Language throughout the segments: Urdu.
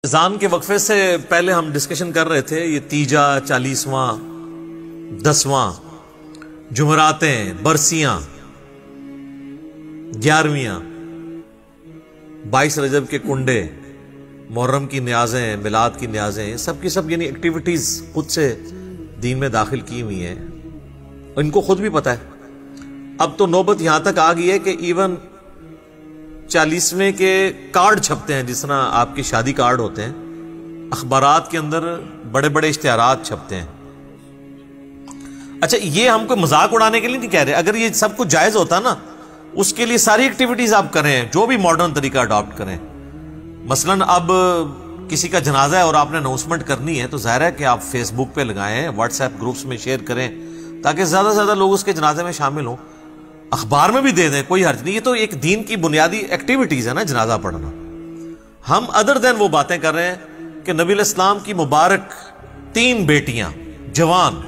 اذان کے وقفے سے پہلے ہم ڈسکشن کر رہے تھے یہ تیجا، 40واں، 10واں، جمعراتیں، برسیاں، 11ویاں، 22 رجب کے کنڈے، محرم کی نیازیں، میلاد کی نیازیں، سب کی سب یعنی ایکٹیویٹیز خود سے دین میں داخل کی ہوئی ہیں، ان کو خود بھی پتہ ہے۔ اب تو نوبت یہاں تک آ گئی ہے کہ ایون 40ویں کے کارڈ چھپتے ہیں، جس طرح آپ کے شادی کارڈ ہوتے ہیں، اخبارات کے اندر بڑے بڑے اشتہارات چھپتے ہیں۔ اچھا، یہ ہم کو مذاق اڑانے کے لیے نہیں کہہ رہے، اگر یہ سب کچھ جائز ہوتا نا، اس کے لیے ساری ایکٹیویٹیز آپ کریں، جو بھی ماڈرن طریقہ اڈاپٹ کریں۔ مثلاً اب کسی کا جنازہ ہے اور آپ نے اناؤنسمنٹ کرنی ہے، تو ظاہر ہے کہ آپ فیس بک پہ لگائیں، واٹس ایپ گروپس میں شیئر کریں، تاکہ زیادہ سے زیادہ لوگ اس کے جنازے میں شامل ہوں۔ اخبار میں بھی دے دیں، کوئی حرج نہیں، یہ تو ایک دین کی بنیادی ایکٹیویٹیز ہے نا جنازہ پڑھنا۔ ہم ادر دین وہ باتیں کر رہے ہیں کہ نبی علیہ السلام کی مبارک 3 بیٹیاں جوان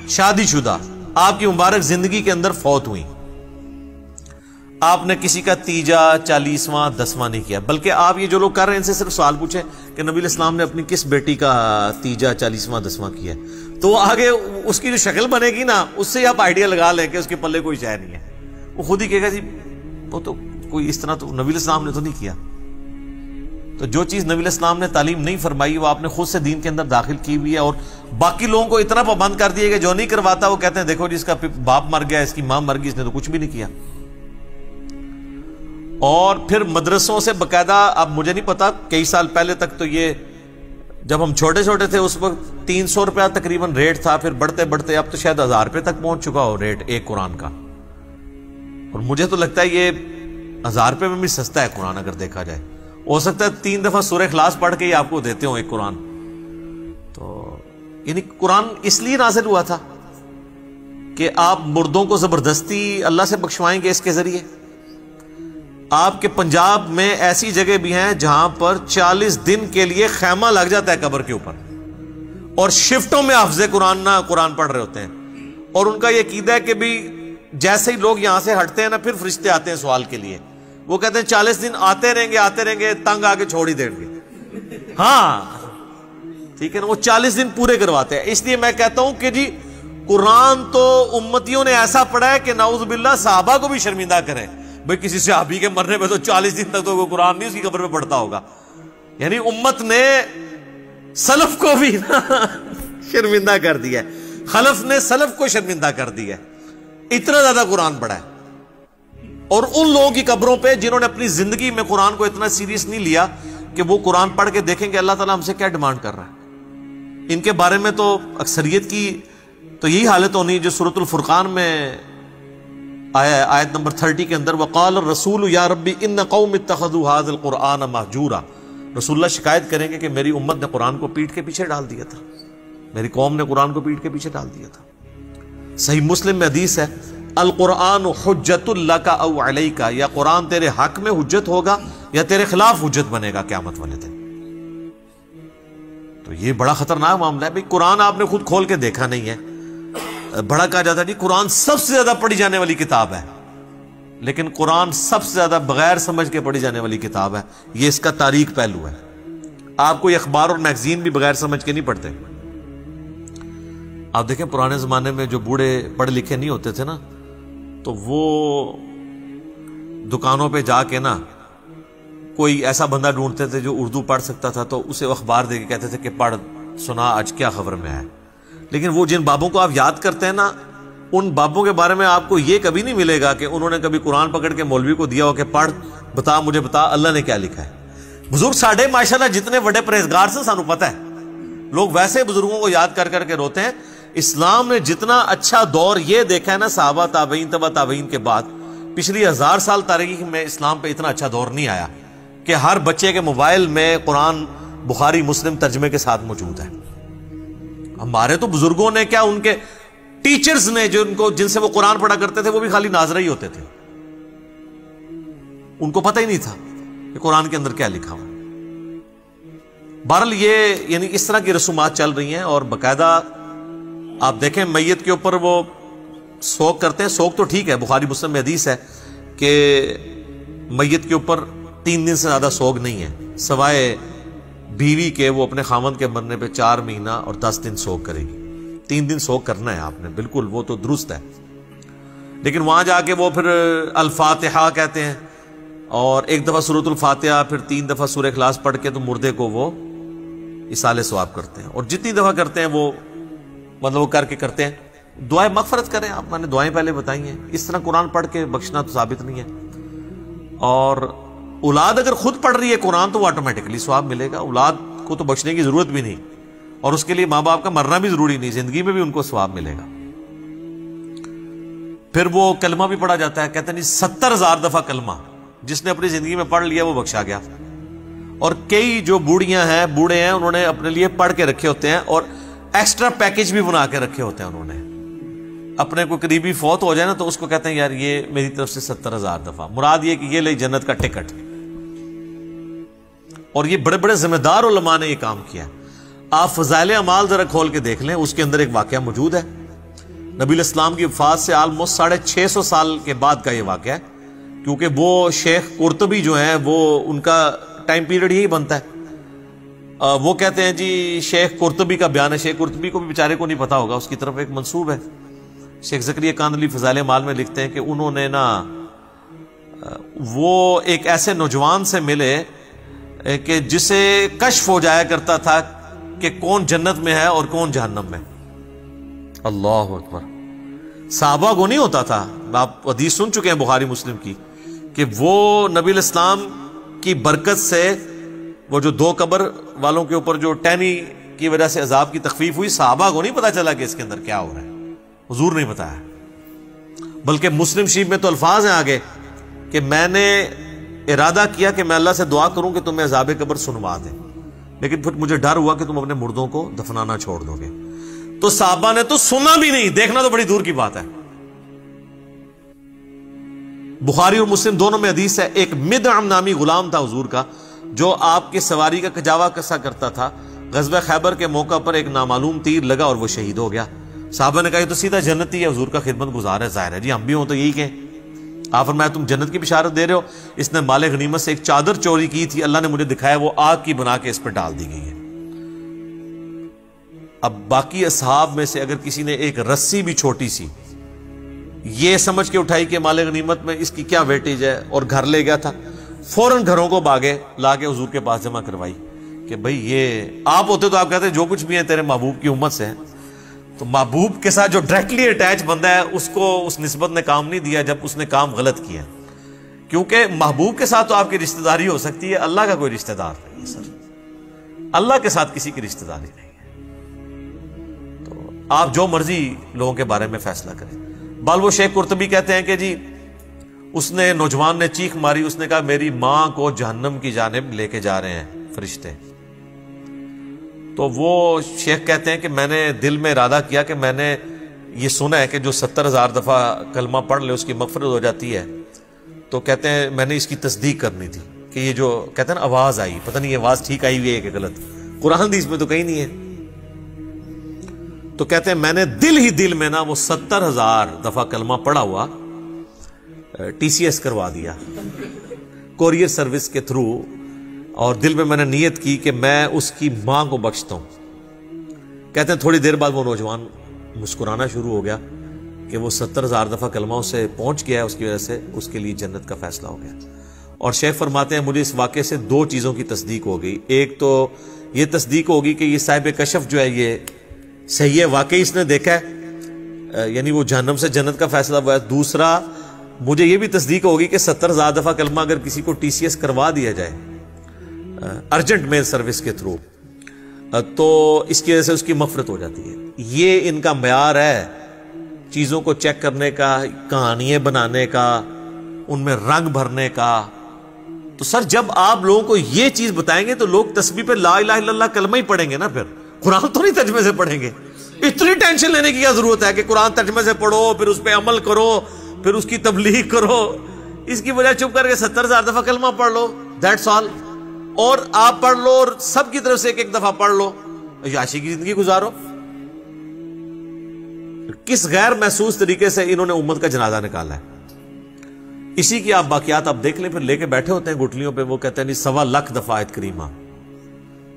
شادی شدہ آپ کی مبارک زندگی کے اندر فوت ہوئیں، آپ نے کسی کا تیجا، 40واں، 10واں نہیں کیا، بلکہ آپ یہ جو لوگ کر رہے ہیں ان سے صرف سوال پوچھیں کہ نبی علیہ السلام نے اپنی کس بیٹی کا تیجا، 40واں، 10واں کیا ہے، تو آگے اس کی جو شکل بنے گی نا، اس سے آپ آئیڈیا لگا لیں کہ اس کے پلے کوئی شے نہیں ہے۔ وہ خود ہی کہے گا جی وہ تو کوئی اس طرح تو نبی علیہ السلام نے تو نہیں کیا۔ تو جو چیز نبی علیہ السلام نے تعلیم نہیں فرمائی، وہ آپ نے خود سے دین کے اندر داخل کی ہوئی ہے، اور باقی لوگوں کو اتنا پابند کر دیا کہ جو نہیں کرواتا وہ کہتے ہیں دیکھو جی اس کا باپ مر گیا، اس کی ماں مر گئی، اس نے تو کچھ بھی نہیں کیا۔ اور پھر مدرسوں سے باقاعدہ، اب مجھے نہیں پتا، کئی سال پہلے تک تو یہ جب ہم چھوٹے چھوٹے تھے اس وقت 300 روپیہ تقریباً ریٹ تھا، پھر بڑھتے بڑھتے اب تو شاید 1000 روپے تک پہنچ چکا ہو ریٹ ایک قرآن کا، اور مجھے تو لگتا ہے یہ 1000 روپے میں بھی سستا ہے قرآن اگر دیکھا جائے۔ ہو سکتا ہے 3 دفعہ سورہ اخلاص پڑھ کے ہی آپ کو دیتے ہوں ایک قرآن۔ تو یعنی قرآن اس لیے نازل ہوا تھا کہ آپ مردوں کو زبردستی اللہ سے بخشوائیں گے اس کے ذریعے۔ آپ کے پنجاب میں ایسی جگہ بھی ہیں جہاں پر 40 دن کے لیے خیمہ لگ جاتا ہے قبر کے اوپر، اور شفٹوں میں حافظ قرآن پڑھ رہے ہوتے ہیں، اور ان کا یہ عقیدہ ہے کہ بھی جیسے ہی لوگ یہاں سے ہٹتے ہیں نا، پھر فرشتے آتے ہیں سوال کے لیے۔ وہ کہتے ہیں 40 دن آتے رہیں گے، تنگ آ کے چھوڑ ہی دیں گے۔ ہاں ٹھیک ہے نا، وہ 40 دن پورے کرواتے ہیں۔ اس لیے میں کہتا ہوں کہ جی قرآن تو امتیوں نے ایسا پڑھا ہے کہ نعوذ باللہ صحابہ کو بھی شرمندہ کرے۔ بھئی کسی صحابی کے مرنے پہ تو 40 دن تک تو وہ قرآن نہیں اس کی قبر میں پڑھتا ہوگا، یعنی امت نے سلف کو بھی شرمندہ کر دیا ہے، خلف نے سلف کو شرمندہ کر دیا ہے، اتنا زیادہ قرآن پڑھا ہے۔ اور ان لوگوں کی قبروں پہ جنہوں نے اپنی زندگی میں قرآن کو اتنا سیریس نہیں لیا کہ وہ قرآن پڑھ کے دیکھیں کہ اللہ تعالیٰ ہم سے کیا ڈیمانڈ کر رہا ہے۔ ان کے بارے میں تو اکثریت کی تو یہی حالت ہونی جو سورۃ الفرقان میں آیا ہے، آیت نمبر 30 کے اندر، وقال الرسول یا ربی ان قوم اتخذوا ھذا القرآن مہجورا۔ رسول اللہ شکایت کریں گے کہ میری امت نے قرآن کو پیٹھ کے پیچھے ڈال دیا تھا، میری قوم نے قرآن کو پیٹھ کے پیچھے ڈال دیا تھا۔ صحیح مسلم میں حدیث ہے، القرآن حجت لک او علیک، یا قرآن تیرے حق میں حجت ہوگا یا تیرے خلاف حجت بنے گا قیامت والے دن۔ تو یہ بڑا خطرناک معاملہ ہے۔ بھئی قرآن آپ نے خود کھول کے دیکھا نہیں ہے، بڑا کہا جاتا ہے جی قرآن سب سے زیادہ پڑھی جانے والی کتاب ہے، لیکن قرآن سب سے زیادہ بغیر سمجھ کے پڑھی جانے والی کتاب ہے، یہ اس کا تاریخ پہلو ہے۔ آپ کوئی اخبار اور میگزین بھی بغیر سمجھ کے نہیں پڑھتے۔ آپ دیکھیں پرانے زمانے میں جو بوڑھے پڑھے لکھے نہیں ہوتے تھے نا، تو وہ دکانوں پہ جا کے نا کوئی ایسا بندہ ڈھونڈتے تھے جو اردو پڑھ سکتا تھا، تو اسے اخبار دے کے کہتے تھے کہ پڑھ سنا آج کیا خبر میں ہے۔ لیکن وہ جن بابوں کو آپ یاد کرتے ہیں نا، ان بابوں کے بارے میں آپ کو یہ کبھی نہیں ملے گا کہ انہوں نے کبھی قرآن پکڑ کے مولوی کو دیا ہو کہ پڑھ بتا مجھے بتا اللہ نے کیا لکھا ہے۔ بزرگ ساڈے ماشاءاللہ جتنے بڑے پرہیزگار سے سانو پتہ ہے، لوگ ویسے بزرگوں کو یاد کر کر کے روتے ہیں۔ اسلام نے جتنا اچھا دور یہ دیکھا ہے نا صحابہ، تابعین، تبع تابعین کے بعد، پچھلی 1000 سال تاریخ میں اسلام پہ اتنا اچھا دور نہیں آیا کہ ہر بچے کے موبائل میں قرآن بخاری مسلم ترجمے کے ساتھ موجود ہے۔ ہمارے تو بزرگوں نے کیا، ان کے ٹیچرز نے جن سے وہ قرآن پڑھا کرتے تھے وہ بھی خالی ناظرہ ہی ہوتے تھے، ان کو پتہ ہی نہیں تھا کہ قرآن کے اندر کیا لکھا ہوا۔ بہرحال یہ یعنی اس طرح کی رسومات چل رہی ہیں، اور باقاعدہ آپ دیکھیں میت کے اوپر وہ سوگ کرتے ہیں۔ سوگ تو ٹھیک ہے، بخاری مسلم میں حدیث ہے کہ میت کے اوپر 3 دن سے زیادہ سوگ نہیں ہے، سوائے بیوی کے وہ اپنے خامند کے مرنے پہ 4 مہینہ اور 10 دن سوگ کرے گی. 3 دن سوگ کرنا ہے آپ نے, بالکل وہ تو درست ہے. لیکن وہاں جا کے وہ پھر الفاتحہ کہتے ہیں اور ایک دفعہ سورۃ الفاتحہ, پھر 3 دفعہ سورہ اخلاص پڑھ کے تو مردے کو وہ ایصال ثواب کرتے ہیں. اور جتنی دفعہ کرتے ہیں وہ مطلب وہ کر کے کرتے ہیں. دعائیں مغفرت کریں آپ, میں نے دعائیں پہلے بتائی ہیں. اس طرح قرآن پڑھ کے بخشنا تو ثابت نہیں ہے. اور اولاد اگر خود پڑھ رہی ہے قرآن تو وہ آٹومیٹکلی ثواب ملے گا. اولاد کو تو بخشنے کی ضرورت بھی نہیں, اور اس کے لیے ماں باپ کا مرنا بھی ضروری نہیں, زندگی میں بھی ان کو ثواب ملے گا. پھر وہ کلمہ بھی پڑھا جاتا ہے, کہتے ہیں 70,000 دفعہ کلمہ جس نے اپنی زندگی میں پڑھ لیا وہ بخشا گیا. اور کئی جو بوڑھیاں ہیں, بوڑھے ہیں, انہوں نے اپنے لیے پڑھ کے رکھے ہوتے ہیں اور ایکسٹرا پیکج بھی بنا کے رکھے ہوتے ہیں. انہوں نے اپنے کوئی قریبی فوت ہو جائے نا تو اس کو کہتے ہیں یار یہ میری طرف سے 70,000 دفعہ, مراد یہ کہ یہ لے جنت کا ٹکٹ. اور یہ بڑے بڑے ذمہ دار علماء نے یہ کام کیا. آپ فضائل اعمال ذرا کھول کے دیکھ لیں, اس کے اندر ایک واقعہ موجود ہے. نبی الاسلام کی وفات سے آلموسٹ 650 سال کے بعد کا یہ واقعہ ہے, کیونکہ وہ شیخ قرطبی جو ہیں وہ ان کا ٹائم پیریڈ یہی بنتا ہے. وہ کہتے ہیں جی شیخ قرطبی کا بیان ہے. شیخ قرطبی کو بھی بیچارے کو نہیں پتا ہوگا, اس کی طرف ایک منسوب ہے. شیخ زکریا کاندھلی فضائل اعمال میں لکھتے ہیں کہ انہوں نے نا وہ ایک ایسے نوجوان سے ملے کہ جسے کشف ہو جایا کرتا تھا کہ کون جنت میں ہے اور کون جہنم میں. اللہ اکبر. صحابہ کو نہیں ہوتا تھا. آپ حدیث سن چکے ہیں بخاری مسلم کی کہ وہ نبی الاسلام کی برکت سے وہ جو 2 قبر والوں کے اوپر جو ٹہنی کی وجہ سے عذاب کی تخفیف ہوئی, صحابہ کو نہیں پتا چلا کہ اس کے اندر کیا ہو رہا ہے. حضور نہیں بتایا. بلکہ مسلم شریف میں تو الفاظ ہیں آگے کہ میں نے ارادہ کیا کہ میں اللہ سے دعا کروں کہ تمہیں عذاب قبر سنوا دیں, لیکن پھر مجھے ڈر ہوا کہ تم اپنے مردوں کو دفنانا چھوڑ دو گے. تو صحابہ نے تو سنا بھی نہیں, دیکھنا تو بڑی دور کی بات ہے. بخاری اور مسلم دونوں میں حدیث ہے. ایک مدعم نامی غلام تھا حضور کا, جو آپ کی سواری کا کجاوا کسا کرتا تھا. غزوہ خیبر کے موقع پر ایک نامعلوم تیر لگا اور وہ شہید ہو گیا. صحابہ نے کہا یہ تو سیدھا جنتی ہے, حضور کا خدمت گزار ہے, ظاہر ہے جی ہم بھی ہوں تو یہی کہیں. آپ فرمایا تم جنت کی بشارت دے رہے ہو. اس نے مال غنیمت سے ایک چادر چوری کی تھی, اللہ نے مجھے دکھایا, وہ آگ کی بنا کے اس پر ڈال دی گئی ہے. اب باقی اصحاب میں سے اگر کسی نے ایک رسی بھی چھوٹی سی یہ سمجھ کے اٹھائی کہ مال غنیمت میں اس کی کیا ویٹیج ہے اور گھر لے گیا تھا, فوراً گھروں کو باغے لا کے حضور کے پاس جمع کروائی کہ بھئی یہ آپ ہوتے تو آپ کہتے جو کچھ بھی ہیں تیرے محبوب کی امت سے ہیں. تو محبوب کے ساتھ جو ڈائریکٹلی اٹیچ بندہ ہے اس کو اس نسبت نے کام نہیں دیا جب اس نے کام غلط کیا, کیونکہ محبوب کے ساتھ تو آپ کی رشتہ داری ہو سکتی ہے, اللہ کا کوئی رشتہ دار نہیں ہے سر. اللہ کے ساتھ کسی کی رشتہ داری نہیں ہے. تو آپ جو مرضی لوگوں کے بارے میں فیصلہ کریں. بال وہ شیخ قرطبی کہتے ہیں کہ جی اس نے نوجوان نے چیخ ماری, اس نے کہا میری ماں کو جہنم کی جانب لے کے جا رہے ہیں فرشتے. تو وہ شیخ کہتے ہیں کہ میں نے دل میں ارادہ کیا کہ میں نے یہ سنا ہے کہ جو 70,000 دفعہ کلمہ پڑھ لے اس کی مغفرت ہو جاتی ہے. تو کہتے ہیں میں نے اس کی تصدیق کرنی تھی کہ یہ جو کہتے ہیں نا آواز آئی, پتہ نہیں یہ آواز ٹھیک آئی ہوئی ہے کہ غلط, قرآن حدیث میں تو کہیں نہیں ہے. تو کہتے ہیں میں نے دل میں نا وہ 70,000 دفعہ کلمہ پڑھا ہوا TCS کروا دیا کوریئر سروس کے تھرو, اور دل میں نے نیت کی کہ میں اس کی ماں کو بخشتا ہوں. کہتے ہیں تھوڑی دیر بعد وہ نوجوان مسکرانا شروع ہو گیا کہ وہ 70,000 دفعہ کلمہ اسے پہنچ گیا ہے, اس کی وجہ سے اس کے لیے جنت کا فیصلہ ہو گیا. اور شیخ فرماتے ہیں مجھے اس واقعے سے 2 چیزوں کی تصدیق ہو گئی. ایک تو یہ تصدیق ہوگی کہ یہ صاحب کشف جو ہے یہ صحیح ہے, واقعی اس نے دیکھا ہے, یعنی وہ جہنم سے جنت کا فیصلہ ہوا ہے. دوسرا مجھے یہ بھی تصدیق ہوگی کہ 70,000 دفعہ کلمہ اگر کسی کو TCS کروا دیا جائے ارجنٹ میل سروس کے تھرو تو اس کی وجہ سے اس کی مغفرت ہو جاتی ہے. یہ ان کا معیار ہے چیزوں کو چیک کرنے کا, کہانیاں بنانے کا, ان میں رنگ بھرنے کا. تو سر جب آپ لوگوں کو یہ چیز بتائیں گے تو لوگ تسبیح پہ لا الہ الا اللہ کلمہ ہی پڑھیں گے نا, پھر قرآن تو نہیں ترجمے سے پڑھیں گے. اتنی ٹینشن لینے کی کیا ضرورت ہے کہ قرآن ترجمے سے پڑھو, پھر اس پہ عمل کرو, پھر اس کی تبلیغ کرو. اس کی وجہ چپ کر کے 70,000 دفعہ کلمہ پڑھ لو, دیٹس آل. اور آپ پڑھ لو اور سب کی طرف سے ایک دفعہ پڑھ لو, عیاشی کی زندگی گزارو. کس غیر محسوس طریقے سے انہوں نے امت کا جنازہ نکالا ہے. اسی کی آپ باقیات آپ دیکھ لیں, پھر لے کے بیٹھے ہوتے ہیں گٹلیوں پہ. وہ کہتے ہیں 1.25 لاکھ دفعہ آیت کریمہ,